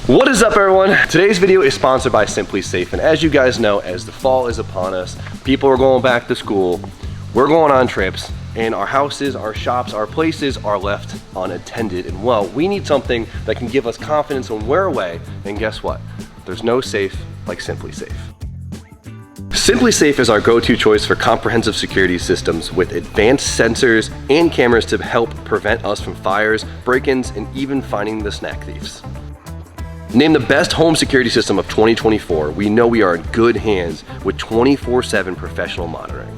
What is up, everyone? Today's video is sponsored by Simply Safe, and as you guys know, as the fall is upon us, people are going back to school, we're going on trips, and our houses, our shops, our places are left unattended. And well, we need something that can give us confidence when we're away, and guess what? There's no safe like Simply Safe. Simply Safe is our go-to choice for comprehensive security systems with advanced sensors and cameras to help prevent us from fires, break-ins, and even finding the snack thieves. Named the best home security system of 2024, we know we are in good hands with 24/7 professional monitoring.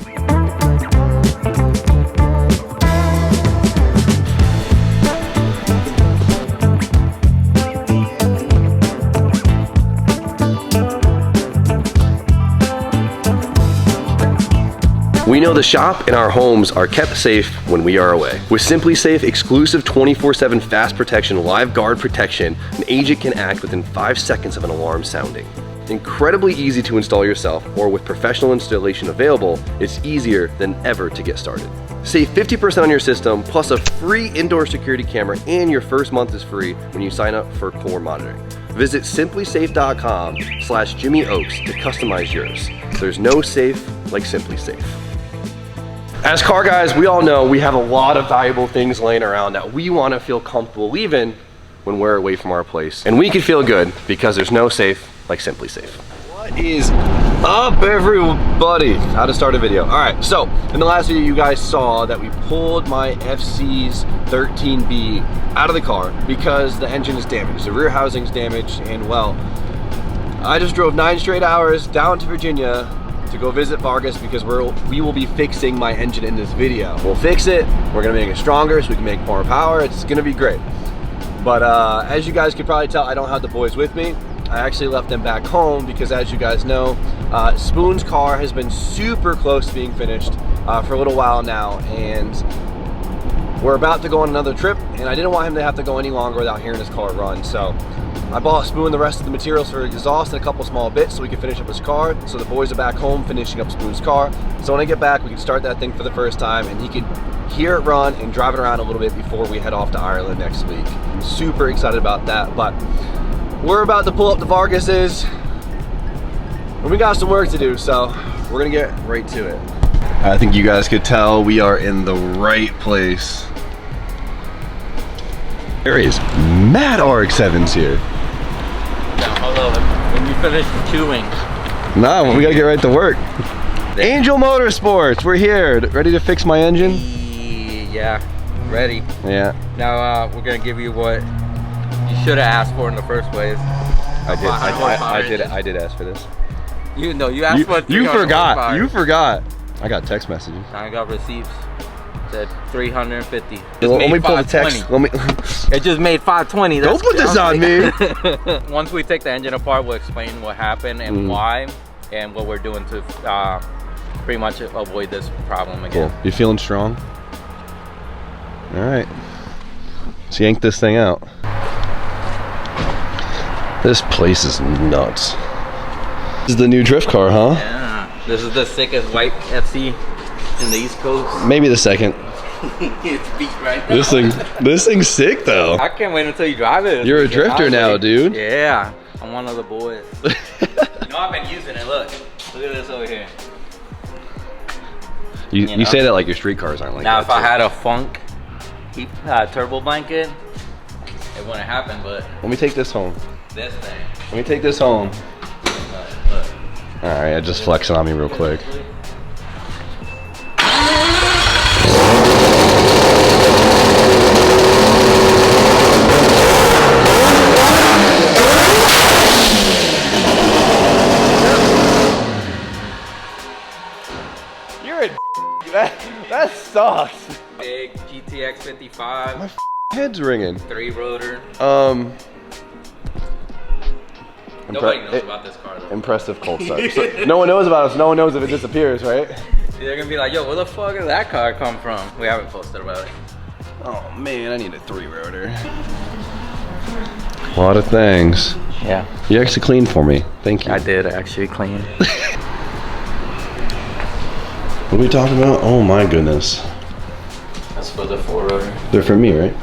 We know the shop and our homes are kept safe when we are away. With Simply Safe exclusive 24/7 fast protection live guard protection, an agent can act within 5 seconds of an alarm sounding. Incredibly easy to install yourself, or with professional installation available, it's easier than ever to get started. Save 50% on your system, plus a free indoor security camera, and your first month is free when you sign up for core monitoring. Visit simplysafe.com/JimmyOaks to customize yours. There's no safe like Simply Safe. As car guys, we all know we have a lot of valuable things laying around that we want to feel comfortable leaving when we're away from our place. And we can feel good because there's no safe like Simply Safe. What is up, everybody? How to start a video. All right, so in the last video you guys saw that we pulled my FC's 13B out of the car because the engine is damaged, the rear housing's damaged, and well, I just drove 9 straight hours down to Virginia to go visit Vargas because we will be fixing my engine in this video. We'll fix it, we're gonna make it stronger so we can make more power. It's gonna be great. But as you guys can probably tell, I don't have the boys with me. I actually left them back home because, as you guys know, Spoon's car has been super close to being finished for a little while now, and we're about to go on another trip, and I didn't want him to have to go any longer without hearing his car run. So I bought Spoon the rest of the materials for exhaust and a couple small bits so we can finish up his car. So the boys are back home finishing up Spoon's car. So when I get back, we can start that thing for the first time and he can hear it run and drive it around a little bit before we head off to Ireland next week. I'm super excited about that, but we're about to pull up the Vargases and we got some work to do, so we're gonna get right to it. I think you guys could tell we are in the right place. There is mad RX-7s here. Hold on, when you finish chewing. Nah, we gotta get right to work. Angel Motorsports, we're here, ready to fix my engine? Yeah, ready. Yeah. Now we're gonna give you what you should have asked for in the first place. I did ask for this. You know, you asked for. You forgot. You forgot. I got text messages. I got receipts. Said 350. Let me pull the text. It just made 520. Don't put this on me. Once we take the engine apart, we'll explain what happened and why, and what we're doing to pretty much avoid this problem again. Cool. You feeling strong? All right. Let's yank this thing out. This place is nuts. This is the new drift car, huh? Yeah. This is the sickest white FC in the East Coast. Maybe the second. It's beat right now. This thing's sick though. I can't wait until you drive it. You're a drifter now, dude. Yeah, I'm one of the boys. You know, I've been using it. Look at this over here. You say that like your street cars aren't like now, that. Now, if I had a Funk turbo blanket, it wouldn't happen. But let me take this home. This thing. Let me take this home. Look. All right, I just flexing on me real quick. You're a that sucks. Big GTX 55. My head's ringing. 3-rotor. Nobody knows about this car though. Impressive cold start. So, no one knows about us. No one knows if it disappears, right? They're gonna be like, yo, where the fuck did that car come from? We haven't posted about it. Oh man, I need a 3-rotor. A lot of things. Yeah. You actually cleaned for me. Thank you. I did actually clean. What are we talking about? Oh my goodness. That's for the 4-rotor. They're for me, right?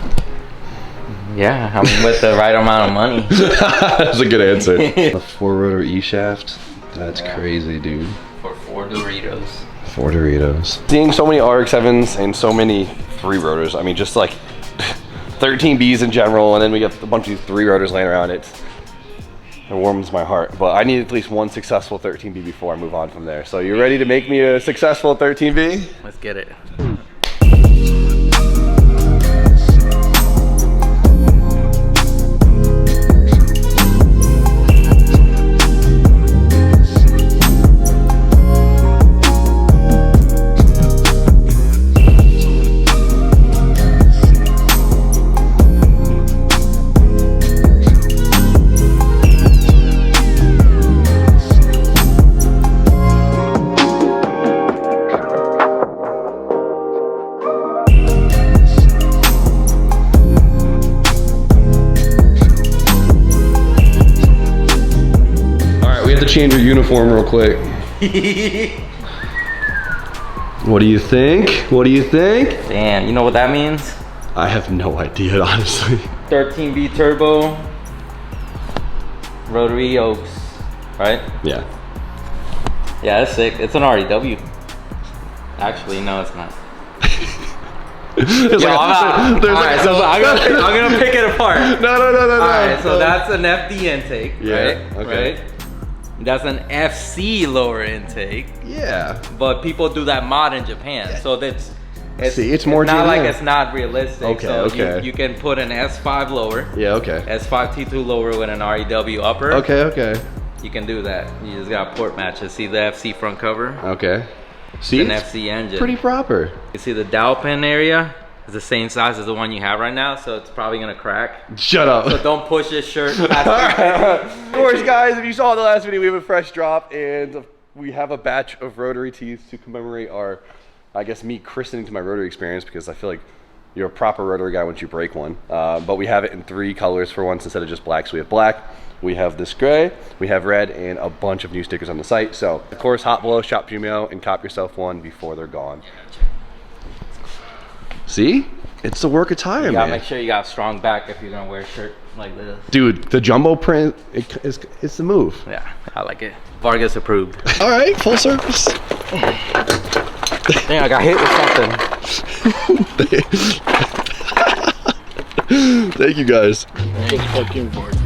Yeah, I'm with the right amount of money. That's a good answer. A 4-rotor E-shaft. That's crazy, dude. For 4 Doritos. 4 Doritos. Seeing so many RX-7s and so many 3 rotors, I mean, just like 13Bs in general, and then we got a bunch of 3 rotors laying around, it warms my heart. But I need at least one successful 13B before I move on from there. So you ready to make me a successful 13B? Let's get it. Change your uniform real quick. What do you think? What do you think? Damn, you know what that means? I have no idea, honestly. 13B turbo, rotary Oaks, right? Yeah. Yeah, that's sick. It's an REW. Actually, no, it's not. I'm gonna pick it apart. No. Alright, so that's an FD intake, right? Okay. Right? That's an FC lower intake. Yeah. But people do that mod in Japan, so it's more not like genuine. it's not realistic. Okay, so okay. You can put an S5 lower. Yeah, okay. S5 T2 lower with an REW upper. Okay. You can do that. You just got port matches. See the FC front cover? Okay. See, it's an FC engine. Pretty proper. You see the dowel pin area is the same size as the one you have right now, so it's probably gonna crack. Shut up. So don't push this shirt. Of course, guys, if you saw the last video, we have a fresh drop, and we have a batch of rotary teeth to commemorate our, I guess, me christening to my rotary experience, because I feel like you're a proper rotary guy once you break one. But we have it in 3 colors for once instead of just black. So we have black, we have this gray, we have red, and a bunch of new stickers on the site. So, of course, hot below, shop Jumio, and cop yourself one before they're gone. See? It's the work of time, You gotta man. make sure you got a strong back if you're gonna wear a shirt like this. Dude, the jumbo print, it's the move. Yeah, I like it. Vargas approved. All right, full service. Dang, I got hit with something. Thank you, guys. Thanks, fucking Vargas.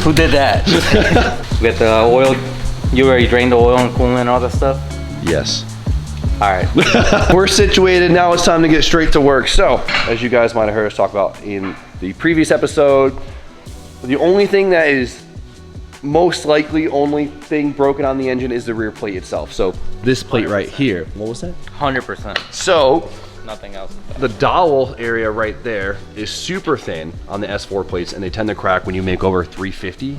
Who did that? With the oil, you already drained the oil and coolant and all that stuff? Yes. All right. We're situated, now it's time to get straight to work. So, as you guys might have heard us talk about in the previous episode, the only thing that is most likely only thing broken on the engine is the rear plate itself. So this plate 100%. right here, what was that? 100%. So Nothing else. the dowel area right there is super thin on the S4 plates, and they tend to crack when you make over 350.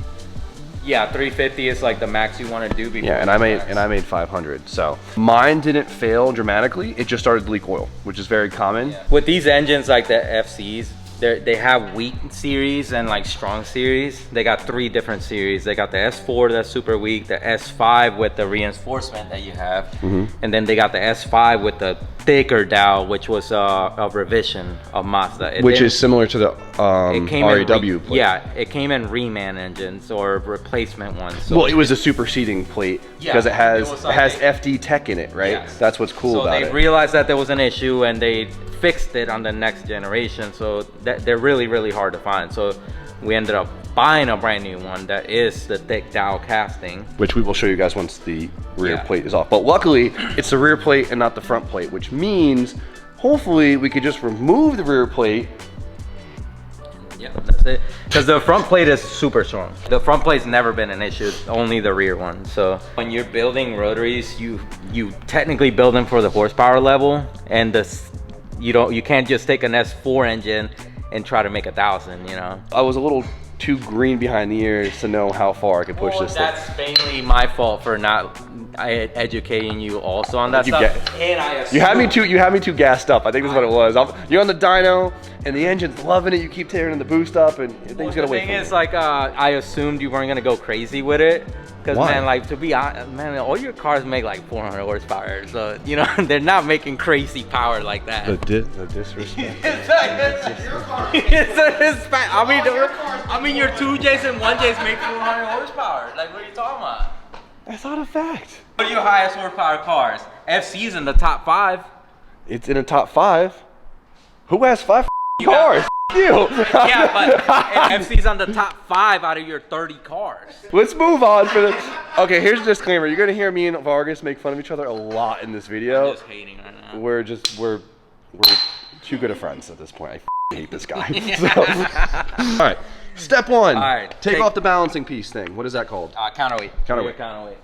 Yeah, 350 is like the max you want to do before. Yeah, and I made 500. So mine didn't fail dramatically. It just started to leak oil, which is very common. Yeah. With these engines like the FCs, they have weak series and like strong series. They got 3 different series. They got the S4 that's super weak, the S5 with the reinforcement that you have, and then they got the S5 with the thicker dowel, which was a revision of Mazda. Which is similar to the REW plate. Yeah, it came in reman engines or replacement ones. So well, it was a superseding plate because it has like FD tech in it, right? Yes. That's what's cool about it. So they realized that there was an issue and they fixed it on the next generation. So they're really, really hard to find. So we ended up buying a brand new one that is the thick dowel casting, which we will show you guys once the rear plate is off. But luckily, it's the rear plate and not the front plate, which means hopefully we could just remove the rear plate. Yeah, that's it. Because the front plate is super strong. The front plate's never been an issue, only the rear one. So when you're building rotaries, you technically build them for the horsepower level, and you can't just take an S4 engine and try to make 1,000, you know. I was a little too green behind the ears to know how far I could push this thing. That's mainly my fault for not educating you also on that stuff. And I assume you had me too gassed up. I think that's what it was. You're on the dyno and the engine's loving it. You keep tearing the boost up and thing's gonna wait. The thing is, like, I assumed you weren't gonna go crazy with it. Because man, like to be honest, man, all your cars make like 400 horsepower, so you know they're not making crazy power like that. The disrespect. It's a disrespect. I mean, your 2Js and 1Js make 400 horsepower. Like, what are you talking about? That's not a fact. What are your highest horsepower cars? FC's in the top 5. It's in the top 5. Who has 5 cars? You. Yeah, but FC's on the top 5 out of your 30 cars. Let's move on for this. Okay, here's a disclaimer. You're gonna hear me and Vargas make fun of each other a lot in this video. I'm just hating right now. We're too good of friends at this point. I hate this guy. So, all right, step 1. All right, take off the balancing piece thing. What is that called? Counterweight. Counterweight. Counterweight.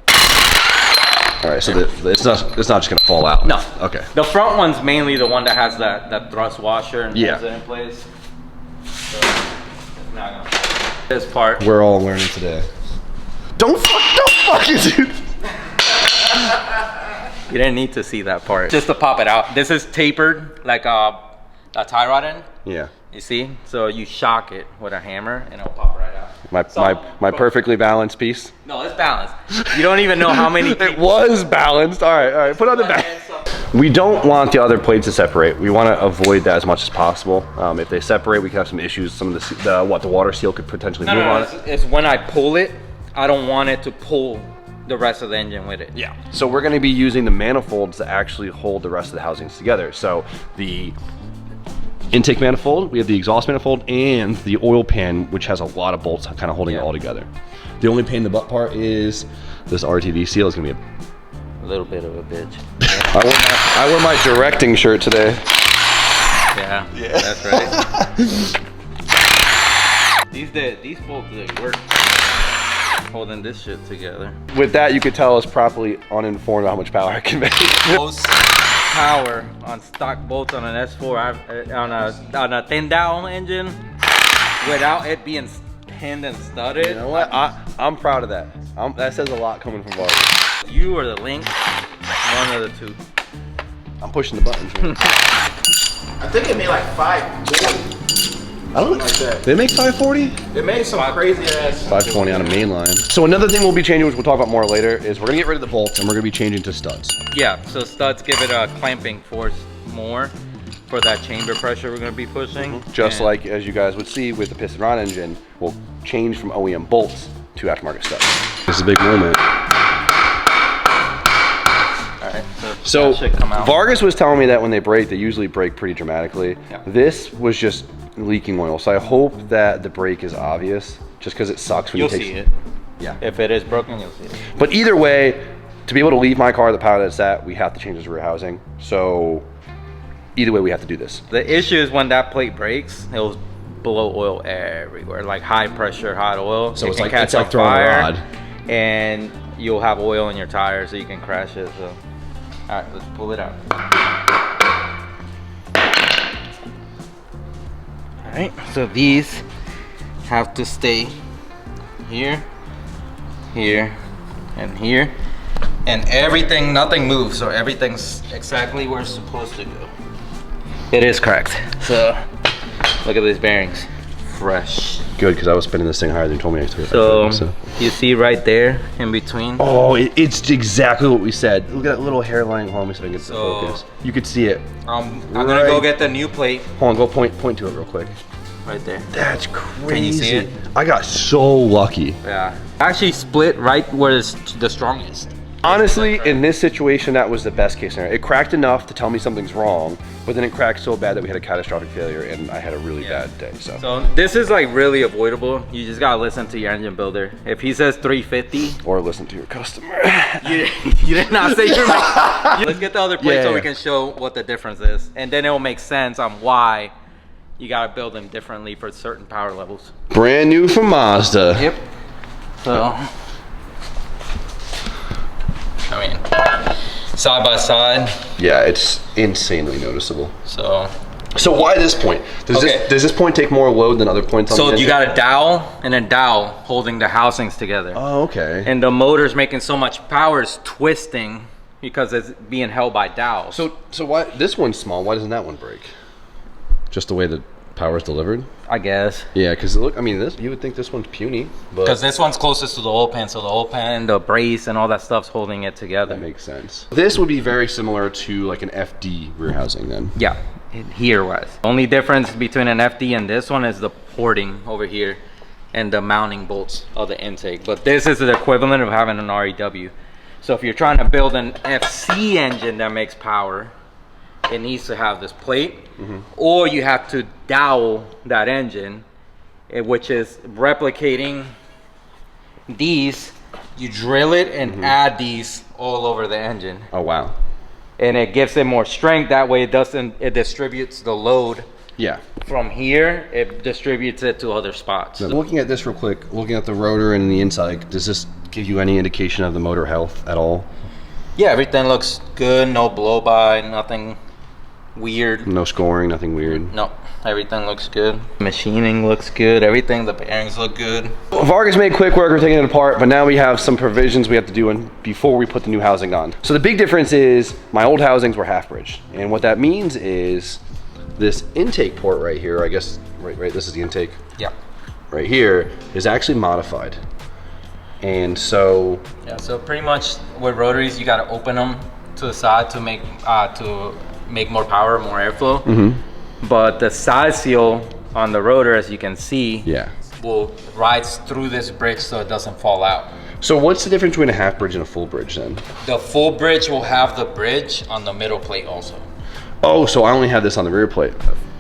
All right, so it's not just gonna fall out. No. Okay. The front one's mainly the one that has that thrust washer and yeah. holds it in place. So it's not gonna fall. This part. We're all learning today. Don't fuck it, dude. You didn't need to see that part. Just to pop it out. This is tapered like a tie rod end. Yeah. You see? So you shock it with a hammer and it'll pop right out. My perfectly balanced piece. No, it's balanced. You don't even know how many It was balanced. All right. Put on the back. We don't want the other plates to separate. We want to avoid that as much as possible. If they separate, we could have some issues. Some of the water seal could potentially move on it. It's when I pull it, I don't want it to pull the rest of the engine with it. Yeah. So we're going to be using the manifolds to actually hold the rest of the housings together. So the intake manifold, we have the exhaust manifold, and the oil pan, which has a lot of bolts kind of holding it all together. The only pain in the butt part is this RTD seal is going to be a little bit of a bitch. I wore my directing shirt today. Yeah. That's right. These bolts, they work holding this shit together. With that, you could tell I was properly uninformed about how much power I can make. Most power on stock bolts on an S4 on a thin dowel engine without it being pinned and studded. You know what? I'm proud of that. That says a lot coming from Vargas. You or the Link, one of the two. I'm pushing the buttons. Man. I think it made like 540. I don't know. Like that. They make 540? It made some crazy ass. 520 on a main line. So another thing we'll be changing, which we'll talk about more later, is we're gonna get rid of the bolts and we're gonna be changing to studs. Yeah, so studs give it a clamping force more for that chamber pressure we're gonna be pushing. Just like, as you guys would see with the piston rod engine, we'll change from OEM bolts to aftermarket studs. This is a big moment. Alright, so that should come out. Vargas was telling me that when they break, they usually break pretty dramatically. Yeah. This was just leaking oil, so I hope that the break is obvious, just because it sucks when You'll you take see it. Yeah. If it is broken, you'll see it. But either way, to be able to leave my car the power that it's at, we have to change this rear housing. So either way, we have to do this. The issue is when that plate breaks, it'll blow oil everywhere, like high pressure hot oil. So it it's can like catch it's like on throwing fire, a rod. and you'll have oil in your tires, so you can crash it. So, all right, let's pull it out. All right, so these have to stay here, here, and here, and everything, nothing moves, so everything's exactly where it's supposed to go. It is correct. So look at these bearings, fresh. Good, because I was spinning this thing higher than you told me to. So you see right there in between. Oh, it's exactly what we said. Look at that little hairline. Hold on, so I can get the focus. You could see it. I'm gonna go get the new plate. Hold on, go point to it real quick. Right there. That's crazy. Can you see it? I got so lucky. Yeah. Actually split right where it's the strongest. Honestly, in this situation, that was the best case scenario. It cracked enough to tell me something's wrong, but then it cracked so bad that we had a catastrophic failure and I had a really bad day. So this is like really avoidable. You just gotta listen to your engine builder. If he says 350, or listen to your customer. you did not say your Let's get the other plate so we can show what the difference is. And then it will make sense on why you gotta build them differently for certain power levels. Brand new from Mazda. Yep. So, I mean, side by side. Yeah, it's insanely noticeable. So why this point? Does this point take more load than other points on the engine? you got a dowel and a dowel holding the housings together. Oh, okay. And the motor's making so much power, it's twisting because it's being held by dowels. So why this one's small? Why doesn't that one break? Just the way the power's delivered. I guess. Yeah, because look, I mean, this you would think this one's puny, but Because this one's closest to the oil pan, so the oil pan, the brace, and all that stuff's holding it together. that makes sense. This would be very similar to like an FD rear housing then. Yeah, here was. Only difference between an FD and this one is the porting over here and the mounting bolts of the intake. But this is the equivalent of having an REW. So if you're trying to build an FC engine that makes power, it needs to have this plate, or you have to dowel that engine, which is replicating these. You drill it and add these all over the engine. Oh wow. And it gives it more strength. That way it distributes the load. Yeah. From here, it distributes it to other spots. Now, looking at this real quick, looking at the rotor and the inside, does this give you any indication of the motor health at all? Yeah, everything looks good. No blow by, nothing weird. No scoring, nothing weird. No, everything looks good. Machining looks good. Everything, the bearings look good. Vargas made quick work of taking it apart, but now we have some provisions we have to do before we put the new housing on. So the big difference is my old housings were half bridge, and what that means is this intake port right here, I guess, right, this is the intake. Yeah. Right here is actually modified. And so... Yeah, so pretty much with rotaries, you gotta open them to the side to make more power, more airflow. But the side seal on the rotor, as you can see, will ride through this bridge so it doesn't fall out. So what's the difference between a half bridge and a full bridge then? The full bridge will have the bridge on the middle plate also. Oh, so I only have this on the rear plate.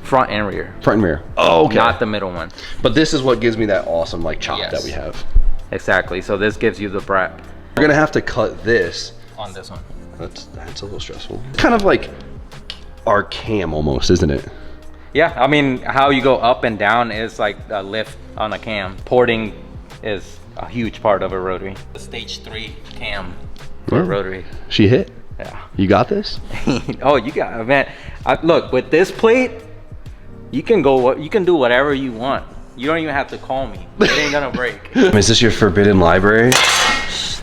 Front and rear. Front and rear. Oh, okay. Not the middle one. But this is what gives me that awesome like chop that we have. Exactly. So this gives you the prep. We're gonna have to cut this On this one. That's a little stressful. Kind of like our cam almost, isn't it? Yeah, I mean, how you go up and down is like a lift on a cam. Porting is a huge part of a rotary. The stage 3 cam for a rotary. She hit. Yeah. You got this? Oh, you got it, man. Look, with this plate, you can do whatever you want. You don't even have to call me. It ain't gonna break. Is this your forbidden library?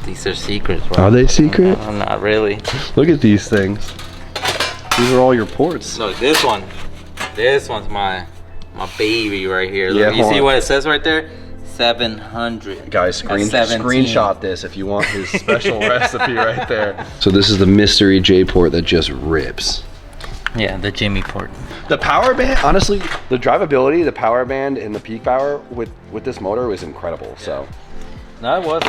These are secrets, bro. Are they secret? Not really. Look at these things. These are all your ports. Look, this one's my baby right here. Look, Yeah, you hold see on. what it says right there? 700. Guys, That's 17. screenshot this if you want his special recipe right there. So this is the mystery J port that just rips. Yeah, the Jimmy port. The power band, honestly, the drivability, the power band, and the peak power with this motor was incredible. Yeah. So. No, it was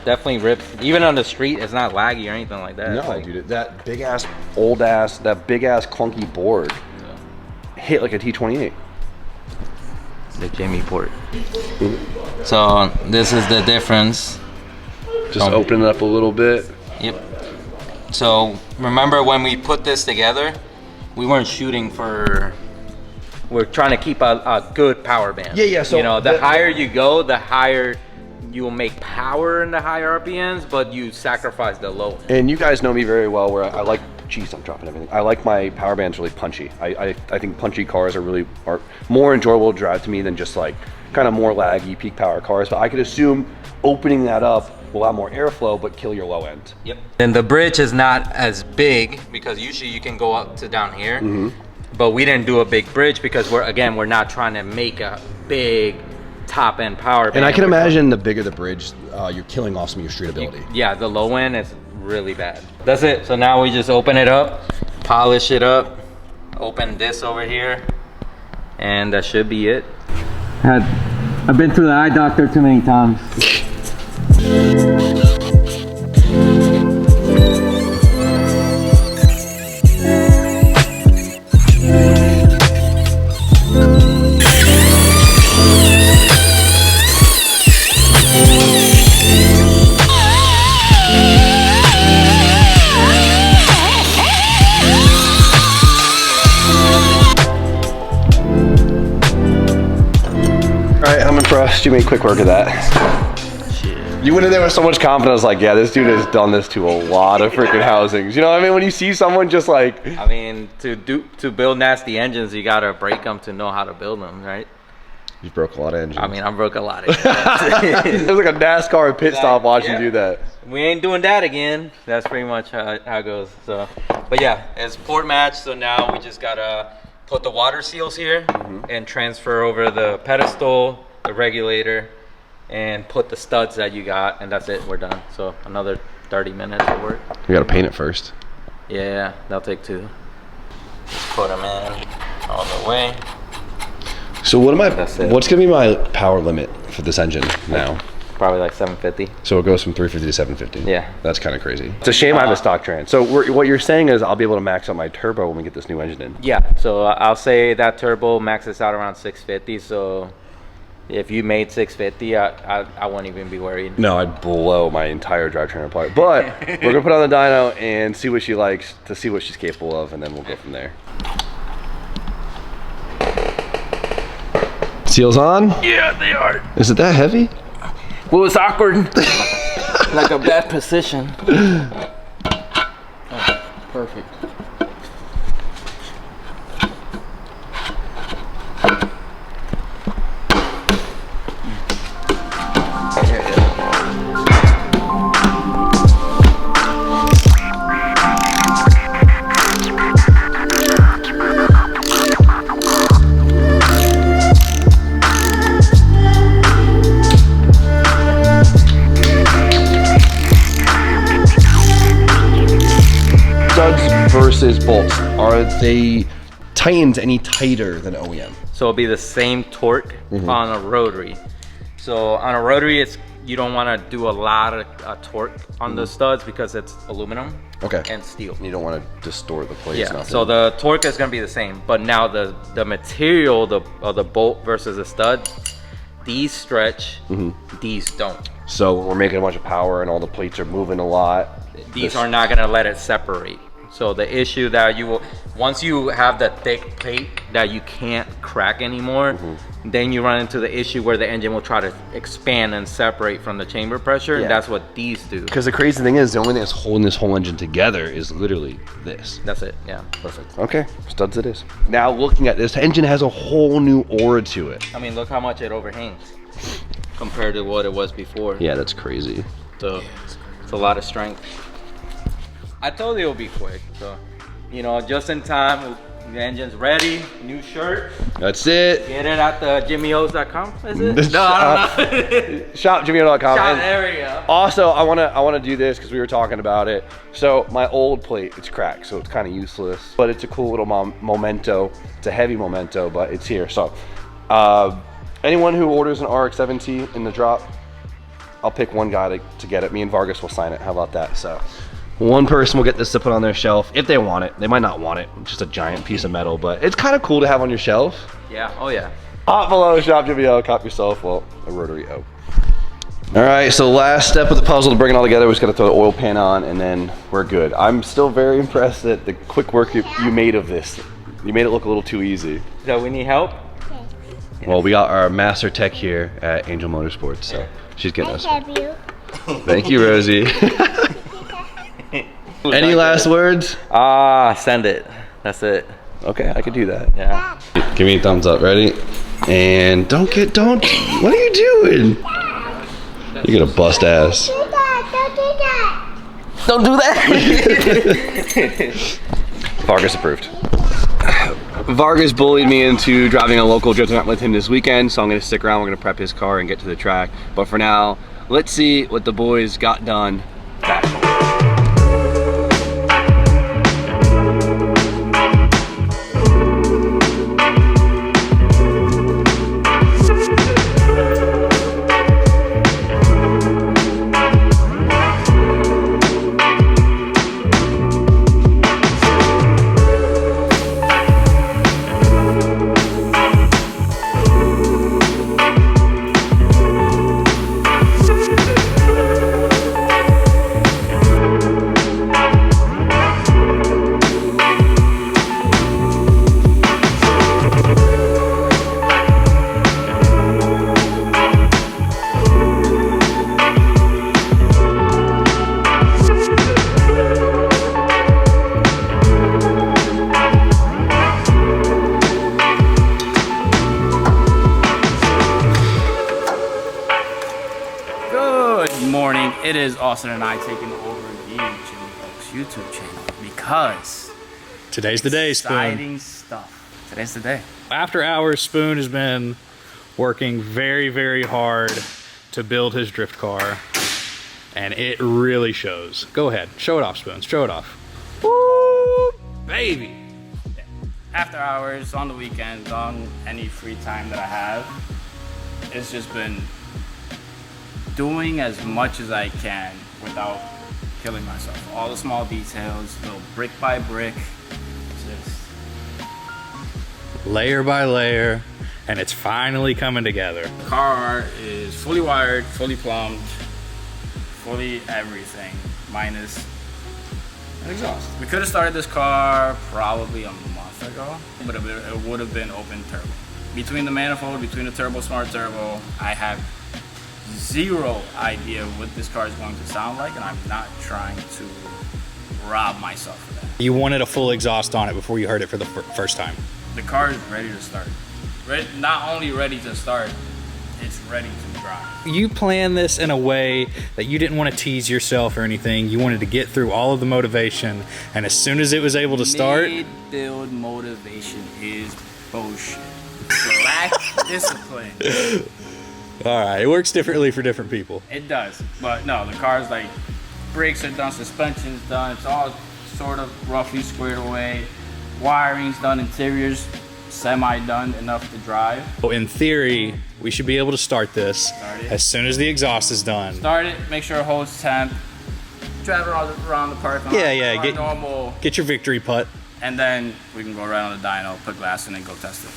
definitely ripped. Even on the street, it's not laggy or anything like that. No, dude, that big ass, old ass, that big ass clunky board hit like a T28. The Jimmy port. So this is the difference. Just open it up a little bit. Yep. So remember when we put this together, we weren't shooting for. We're trying to keep a good power band. Yeah. So you know, the higher you go, the higher you will make power in the higher RPMs, but you sacrifice the low. And you guys know me very well where I like, geez, I'm dropping everything. I like my power bands really punchy. I think punchy cars are more enjoyable to drive to me than just like kind of more laggy peak power cars. But I could assume opening that up will allow more airflow, but kill your low end. Yep. And the bridge is not as big because usually you can go up to down here, but we didn't do a big bridge because we're not trying to make a big top end power band. And I can imagine the bigger the bridge, you're killing off some of your streetability. Yeah, the low end is really bad. That's it. So now we just open it up, polish it up, open this over here, and that should be it. I've been to the eye doctor too many times. You made quick work of that. You went in there with so much confidence. I was like, yeah, this dude has done this to a lot of freaking housings. You know what I mean? When you see someone just like... I mean, to build nasty engines, you gotta break them to know how to build them, right? You broke a lot of engines. I mean, I broke a lot of engines. It was like a NASCAR pit stop watching you do that. We ain't doing that again. That's pretty much how it goes. So, but yeah, it's port match. So now we just gotta put the water seals here and transfer over the pedestal, the regulator, and put the studs that you got, and that's it. We're done. So another 30 minutes of work. We gotta paint it first. Yeah, that'll take 2. Just put them in all the way. So what am I? That's it. What's gonna be my power limit for this engine now? Probably like 750. So it goes from 350 to 750. Yeah. That's kind of crazy. It's a shame I have a stock trans. So what you're saying is I'll be able to max out my turbo when we get this new engine in. Yeah, so I'll say that turbo maxes out around 650. So if you made 650, I wouldn't even be worried. No, I'd blow my entire drivetrain apart. But we're gonna put on the dyno and see what she likes, to see what she's capable of, and then we'll go from there. Seals on? Yeah, they are. Is it that heavy? Well, it's awkward. Like a bad position. Oh, perfect. Versus bolts, are they tightened any tighter than OEM? So it'll be the same torque on a rotary. So on a rotary, you don't want to do a lot of torque on the studs because it's aluminum and steel. You don't want to distort the plates. Yeah, so the torque is going to be the same, but now the material of the bolt versus the stud, these stretch, these don't. So when we're making a bunch of power and all the plates are moving a lot, these are not going to let it separate. So the issue that you will, once you have the thick plate that you can't crack anymore, then you run into the issue where the engine will try to expand and separate from the chamber pressure. And that's what these do. Because the crazy thing is, the only thing that's holding this whole engine together is literally this. That's it, yeah, perfect. Okay, studs it is. Now looking at this engine has a whole new aura to it. I mean, look how much it overhangs compared to what it was before. Yeah, that's crazy. So it's a lot of strength. I told you it'll be quick, so you know, just in time. The engine's ready. New shirt. That's it. Get it at the jimmyos.com. Is it? No, I don't know. Shopjimmyo.com. Shop, there we go. Also, I wanna do this because we were talking about it. So my old plate, it's cracked, so it's kind of useless, but it's a cool little memento. It's a heavy memento, but it's here. So anyone who orders an RX-7T in the drop, I'll pick one guy to get it. Me and Vargas will sign it. How about that? So one person will get this to put on their shelf if they want it. They might not want it. It's just a giant piece of metal, but it's kind of cool to have on your shelf. Yeah, oh yeah. Hot below, Shop Jimmy, cop yourself, well, a rotary O. All right, so last step of the puzzle to bring it all together, we just gotta throw the oil pan on and then we're good. I'm still very impressed at the quick work you made of this. You made it look a little too easy. So we need help? Well, we got our master tech here at Angel Motorsports, so she's getting us. I love you. Thank you, Rosie. Any last words? Send it. That's it. Okay, I could do that. Yeah. Give me a thumbs up, ready? And what are you doing? You're gonna bust ass. Don't do that. Vargas approved. Vargas bullied me into driving a local drift event with him this weekend, so I'm gonna stick around. We're gonna prep his car and get to the track. But for now, let's see what the boys got done. It is Austin and I taking over the Jimmy Oaks YouTube channel because today's the day, Spoon. exciting stuff. today's the day. After hours, Spoon has been working very, very hard to build his drift car, and it really shows. Go ahead, show it off, Spoons, show it off. Woo, baby. After hours, on the weekends, on any free time that I have, it's just been doing as much as I can without killing myself. All the small details, little brick by brick, just Layer by layer, and it's finally coming together. car is fully wired, fully plumbed, fully everything, minus an exhaust. We could have started this car probably a month ago, but it would have been open turbo. Between the manifold, between the turbo, smart turbo, I have zero idea what this car is going to sound like, and I'm not trying to rob myself of that. You wanted a full exhaust on it before you heard it for the first time. The car is ready to start. Not only ready to start, it's ready to drive. You planned this in a way that you didn't want to tease yourself or anything. You wanted to get through all of the motivation, and as soon as it was able to start... Mid-build motivation is bullshit. Lack discipline. All right, it works differently for different people. It does, but no, the car's like, brakes are done, suspension's done, it's all sort of roughly squared away. Wiring's done, interior's semi-done, enough to drive. So in theory, we should be able to start this as soon as the exhaust is done. Start it, make sure it holds temp, drive around the parking lot. Yeah, normal, get your victory putt. and then we can go right on the dyno, put glass in, and go test it.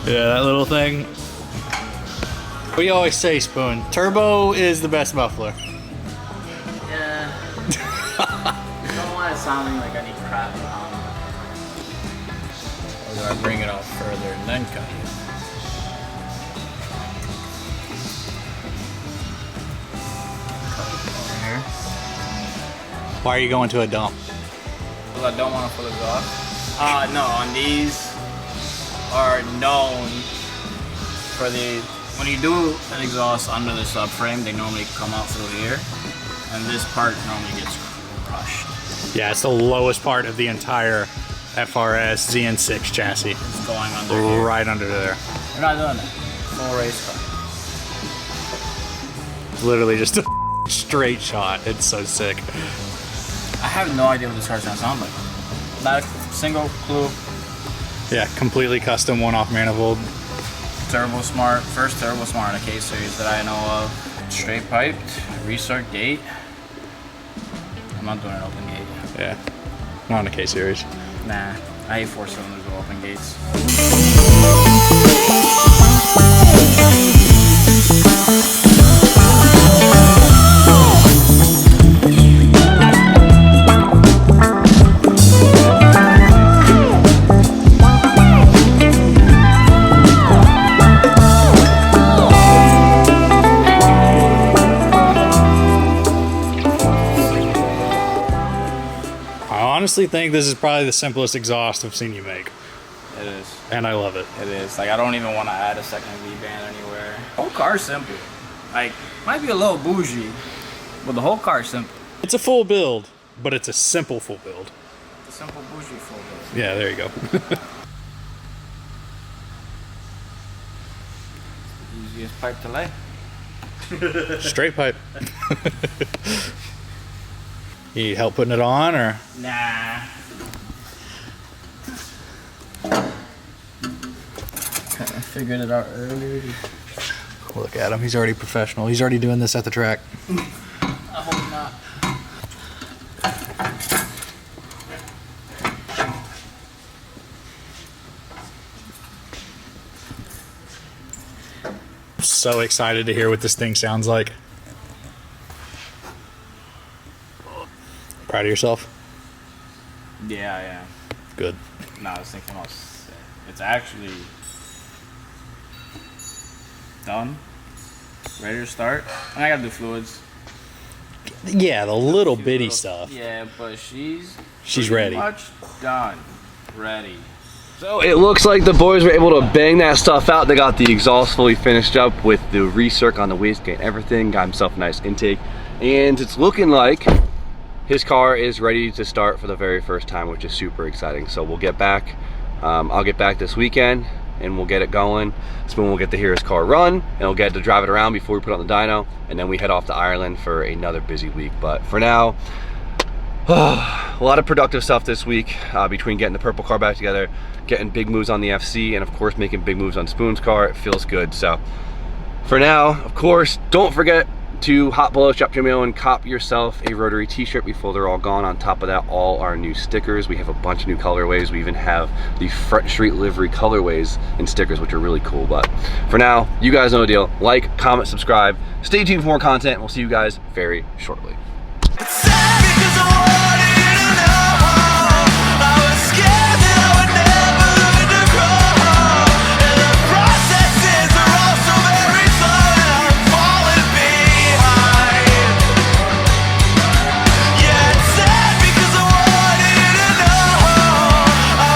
Yeah, that little thing. We always say, Spoon, turbo is the best muffler. Yeah. I don't want it sounding like I need crap. Or do I bring it out further and then cut it? Cut it over here. Why are you going to a dump? Because I don't want to full exhaust. No, on these are known for when you do an exhaust under the subframe, they normally come out through here, and this part normally gets crushed. Yeah, it's the lowest part of the entire FRS ZN6 chassis. It's going under here. Right under there. We're not doing that. Full race car. It's literally just a straight shot. It's so sick. I have no idea what this car's gonna sound like. Not a single clue. Yeah, completely custom one-off manifold. Turbo Smart, first Turbo Smart in a K series that I know of. Straight piped, restart gate. I'm not doing an open gate. Yeah, not in a K series. Nah, I hate 4 cylinders with open gates. I honestly think this is probably the simplest exhaust I've seen you make, It is. and I love it. It is. Like, I don't even want to add a second V-band anywhere. The whole car's simple. Like, might be a little bougie, but the whole car's simple. It's a full build, but it's a simple full build. It's a simple bougie full build. Yeah, there you go. Easiest pipe to lay. Straight pipe. You need help putting it on, or? Nah. I figured it out earlier. Look at him, he's already professional. He's already doing this at the track. I hope not. so excited to hear what this thing sounds like. Proud of yourself? Yeah, I am. Good. No, I was thinking it's actually done. Ready to start. And I gotta do fluids. Yeah, the little Few bitty little- stuff. Yeah, but she's She's pretty ready. much done. Ready. So it looks like the boys were able to bang that stuff out. They got the exhaust fully finished up with the recirc on the wastegate and everything. Got himself a nice intake. And it's looking like his car is ready to start for the very first time, which is super exciting. So we'll get back. I'll get back this weekend and we'll get it going. Spoon will get to hear his car run and we'll get to drive it around before we put on the dyno. And then we head off to Ireland for another busy week. But for now, a lot of productive stuff this week between getting the purple car back together, getting big moves on the FC, and of course making big moves on Spoon's car. It feels good. So for now, of course, don't forget to hop below, shop Jimmy and cop yourself a Rotary t-shirt before they're all gone. On top of that, all our new stickers. We have a bunch of new colorways. We even have the Front Street livery colorways and stickers, which are really cool. But for now, you guys know the deal. Like, comment, subscribe. Stay tuned for more content. We'll see you guys very shortly.